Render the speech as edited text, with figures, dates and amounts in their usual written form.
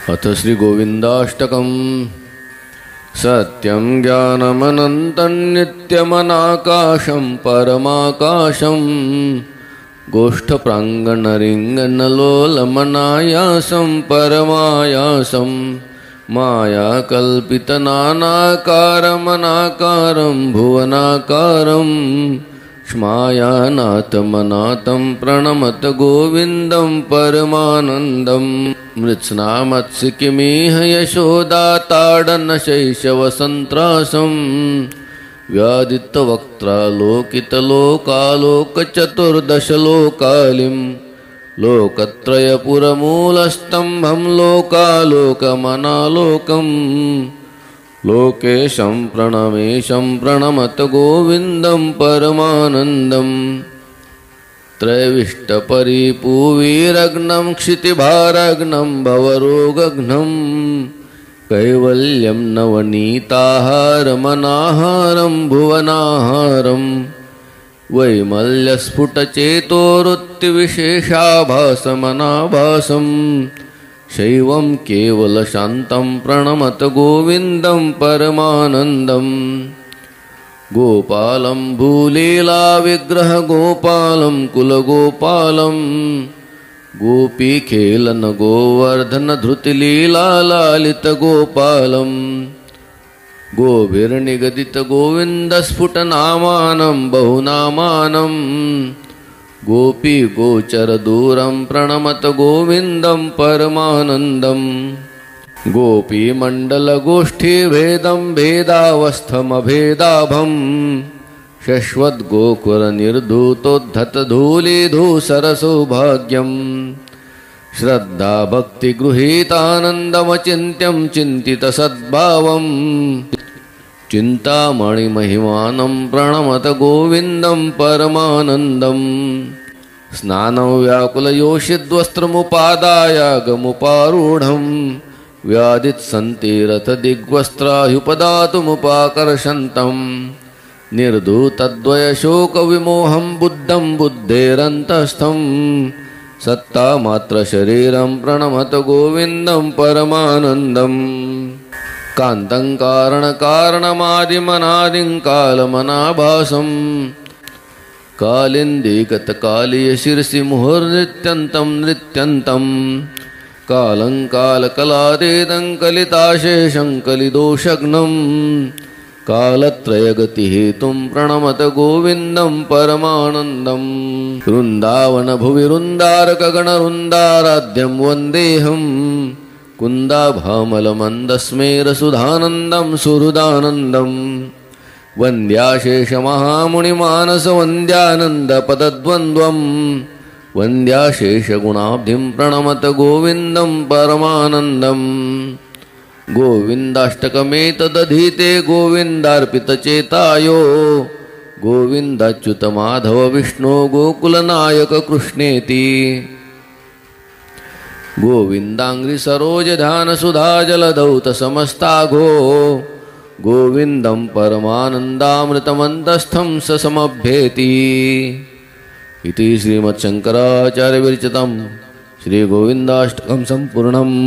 अथ श्री गोविंदाष्टकम्। सत्यं ज्ञानमनन्तं नित्यमनाकाशं परमाकाशं गोष्ठप्राङ्गणरिङ्गणलोलमनायासं परमायासं मायाकल्पितनानाकारमनाकारं भुवनाकारं श्मायानाथमनाथं प्रणमत गोविन्दं परमानन्दम्। मृत्स्नामत्सिकिमीह यशोदाताडनशैशवसन्त्रासं व्यादितवक्त्रालोकितलोकालोकचतुर्दशलोकालिं लोकत्रयपुरमूलस्तम्भं लोकालोकमनालोकम् लोकेशं प्रणमेशं प्रणमत गोविन्दं परमानन्दम्। त्रयविष्टपरिपूवीरग्नं क्षितिभारग्नं भवरोगघ्नं कैवल्यं नवनीताहारमनाहारं भुवनाहारं वैमल्यस्फुटचेतोरुत्तिविशेषाभासमनाभासं शैवं केवलशान्तं प्रणमत गोविन्दं परमानन्दम्। गोपालं भूलीला विग्रह गोपालं कुलगोपालं गोपीखेलन गोवर्धन धृतिलीला लालित गोपालं गोभिर्निगदित गोविन्द स्फुटनामानं बहुनामानं गोपी गोचर दूरं प्रणमत गोविन्दं परमानन्दम्। गोपीमण्डलगोष्ठीभेदं भेदावस्थमभेदाभं शश्वद्गोकुलनिर्धूतोद्धतधूलीधूसरसौभाग्यं श्रद्धाभक्तिगृहीतानन्दमचिन्त्यं चिन्तितसद्भावं चिन्तामणिमहिमानं प्रणमत गोविन्दं परमानन्दम्। स्नानं व्याकुलयोषिद्वस्त्रमुपादायागमुपारूढं व्यादित्सन्ति रथदिग्वस्त्राह्युपदातुमुपाकर्षन्तं निर्धूतद्वयशोकविमोहं बुद्धं बुद्धेरन्तस्थं सत्तामात्रशरीरं प्रणमत गोविन्दं परमानन्दम्। कान्तं कारणकारणमादिमनादिं कालमनाभासं कालिन्दीगतकालीयशिरसि मुहुर्नित्यन्तं नृत्यन्तं कालं कालकलातीतं कलिताशेषं कलिदोषघ्नं कालत्रयगतिहेतुं प्रणमत गोविन्दं परमानन्दम्। वृन्दावनभुवि वृन्दारकगणवृन्दाराध्यं वन्देऽहं कुन्दाभामलमन्दस्मेरसुधानन्दं सुहृदानन्दम्। वन्द्याशेषमहामुनिमानसवन्द्यानन्दपदद्वन्द्वं वन्द्याशेषगुणाब्धिं प्रणमत गोविन्दं परमानन्दम्। गोविन्दाष्टकमेतदधीते गोविन्दार्पितचेतायो गोविन्दाच्युतमाधव विष्णो गोकुलनायक कृष्णेति गोविन्दाङ्घ्रिसरोजध्यानसुधाजलधौतसमस्ताघो गोविन्दं परमानन्दामृतमन्तस्थं ससमभ्येति। इति श्रीमच्छङ्कराचार्यविरचितं श्रीगोविन्दाष्टकं सम्पूर्णम्।